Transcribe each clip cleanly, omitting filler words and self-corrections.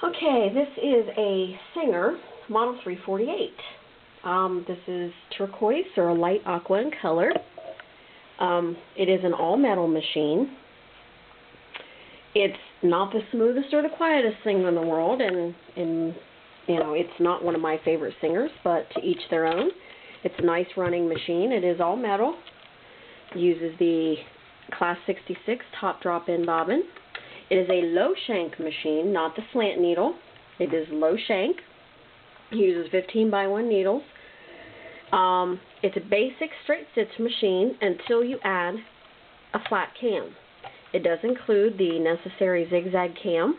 Okay, this is a Singer Model 348. This is turquoise or a light aqua in color. It is an all-metal machine. It's not the smoothest or the quietest thing in the world, and you know, it's not one of my favorite Singers, but to each their own. It's a nice running machine. It is all metal. It uses the Class 66 top drop-in bobbin. It is a low shank machine, not the slant needle. It is low shank. It uses 15x1 needles. It's a basic straight stitch machine until you add a flat cam. It does include the necessary zigzag cam,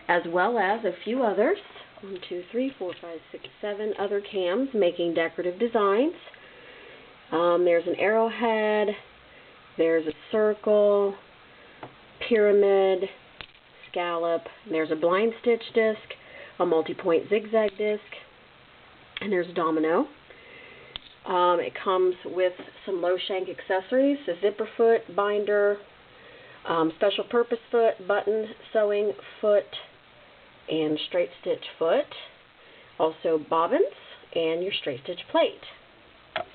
as well as a few others. 1, 2, 3, 4, 5, 6, 7 other cams making decorative designs. There's an arrowhead. There's a circle, pyramid, scallop. There's a blind stitch disc, a multi-point zigzag disc, and there's a domino. It comes with some low shank accessories, a zipper foot, binder, special purpose foot, button, sewing foot, and straight stitch foot. Also bobbins and your straight stitch plate.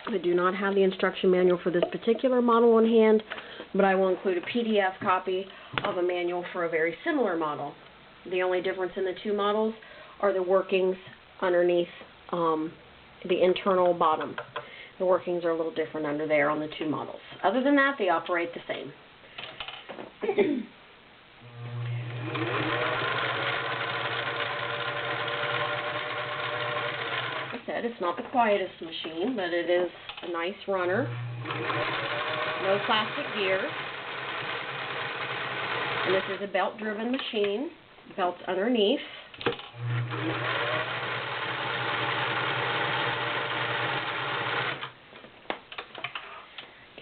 I do not have the instruction manual for this particular model on hand, but I will include a PDF copy of a manual for a very similar model. The only difference in the two models are the workings underneath the internal bottom. The workings are a little different under there on the two models. Other than that, they operate the same. It's not the quietest machine, but it is a nice runner. No plastic gears. And this is a belt-driven machine. Belt's underneath.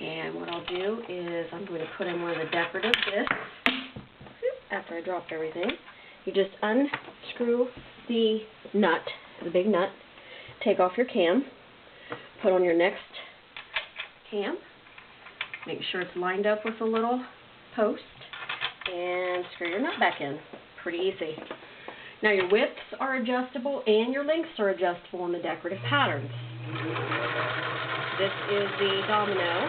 And what I'll do is I'm going to put in one of the decorative discs. After I dropped everything, you just unscrew the nut, the big nut. Take off your cam, put on your next cam, make sure it's lined up with a little post, and screw your nut back in. Pretty easy. Now your widths are adjustable and your lengths are adjustable in the decorative patterns. This is the domino.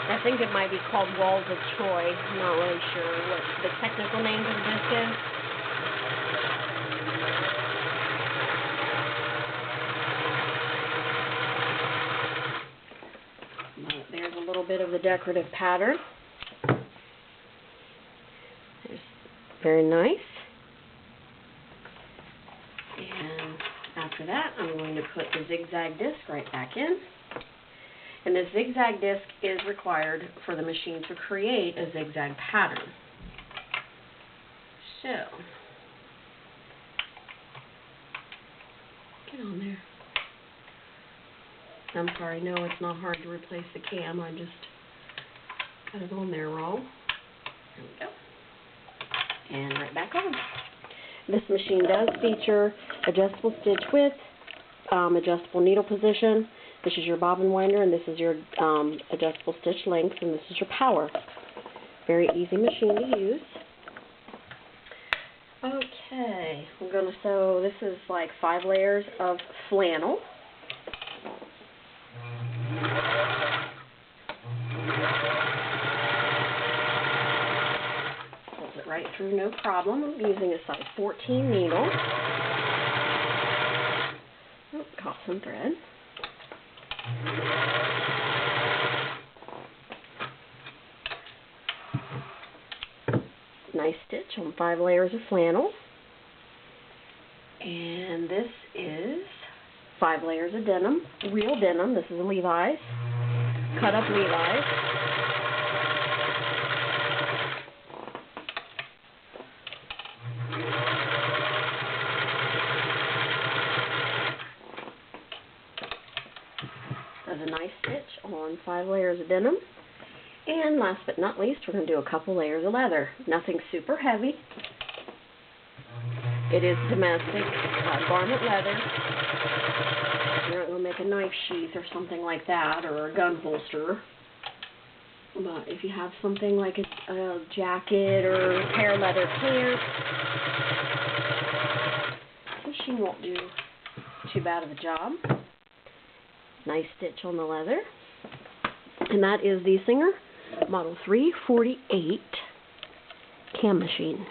I think it might be called Walls of Troy. I'm not really sure what the technical name of the disc is. There's a little bit of the decorative pattern. There's very nice. And after that, I'm going to put the zigzag disc right back in. And the zigzag disc is required for the machine to create a zigzag pattern. So, get on there. I'm sorry, no, it's not hard to replace the cam. I just got it on there wrong. There we go. And right back on. This machine does feature adjustable stitch width, adjustable needle position. This is your bobbin winder, and this is your adjustable stitch length, and this is your power. Very easy machine to use. Okay, I'm going to sew, this is like 5 layers of flannel. Pulls it right through, no problem. I'm using a size 14 needle. Oh, caught some thread. Nice stitch on 5 layers of flannel. And this is 5 layers of denim, real denim. This is a Levi's, cut up Levi's. Does a nice stitch on 5 layers of denim. And last but not least, we're going to do a couple layers of leather. Nothing super heavy. It is domestic garment leather. You're not going to make a knife sheath or something like that, or a gun holster. But if you have something like a jacket or a pair of leather pants, the machine won't do too bad of a job. Nice stitch on the leather. And that is the Singer Model 348 cam machine.